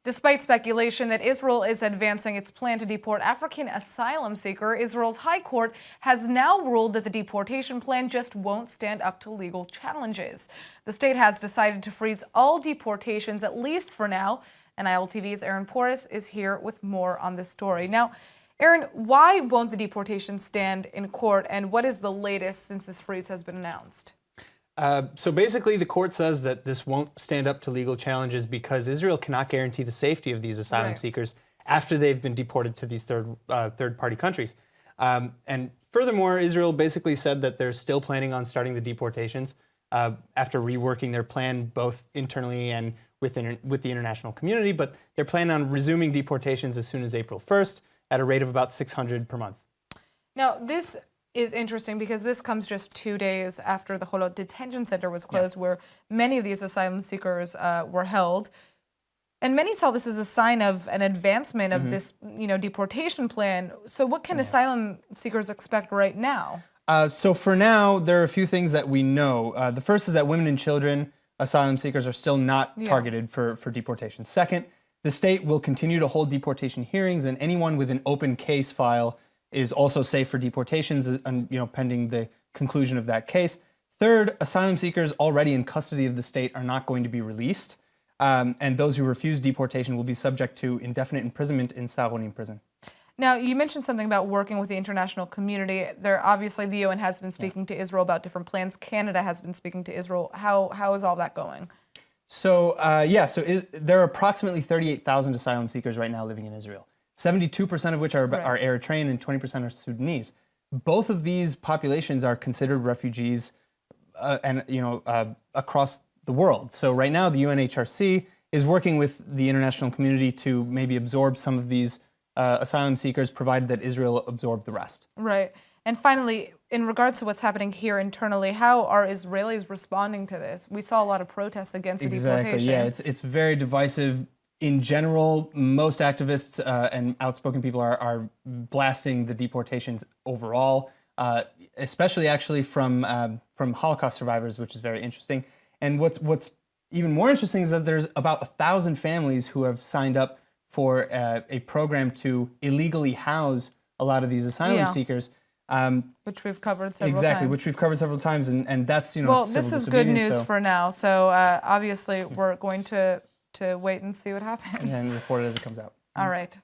Despite speculation that Israel is advancing its plan to deport African asylum seekers, Israel's High Court has now ruled that the deportation plan just won't stand up to legal challenges. The state has decided to freeze all deportations, at least for now, and ILTV's Aaron Porras is here with more on this story. Now, Aaron, why won't the deportation stand in court, and what is the latest since this freeze has been announced? So basically, the court says that this won't stand up to legal challenges because Israel cannot guarantee the safety of these asylum seekers after they've been deported to these third-party countries. And furthermore, Israel basically said that they're still planning on starting the deportations after reworking their plan both internally and with the international community, but they're planning on resuming deportations as soon as April 1st at a rate of about 600 per month. Now, this is interesting because this comes just 2 days after the Holot detention center was closed, where many of these asylum seekers were held. And many saw this as a sign of an advancement of this, deportation plan. So what can asylum seekers expect right now? So for now, there are a few things that we know. The first is that women and children asylum seekers are still not targeted for deportation. Second, the state will continue to hold deportation hearings, and anyone with an open case file is also safe for deportations, pending the conclusion of that case. Third, asylum seekers already in custody of the state are not going to be released, and those who refuse deportation will be subject to indefinite imprisonment in Saronim prison. Now, you mentioned something about working with the international community. Obviously, the UN has been speaking to Israel about different plans. Canada has been speaking to Israel. How is all that going? So, there are approximately 38,000 asylum seekers right now living in Israel. 72% of which are Eritrean and 20% are Sudanese. Both of these populations are considered refugees across the world. So right now the UNHRC is working with the international community to maybe absorb some of these asylum seekers, provided that Israel absorb the rest. Right. And finally, in regards to what's happening here internally, how are Israelis responding to this? We saw a lot of protests against the deportation. Yeah, it's very divisive. In general, most activists and outspoken people are blasting the deportations overall, especially actually from Holocaust survivors, which is very interesting. And what's even more interesting is that there's about 1,000 families who have signed up for a program to illegally house a lot of these asylum seekers. Which we've covered several times. Exactly, which we've covered several times, and that's, well, this is good news for now. So obviously we're going to wait and see what happens. And report it as it comes out. All right.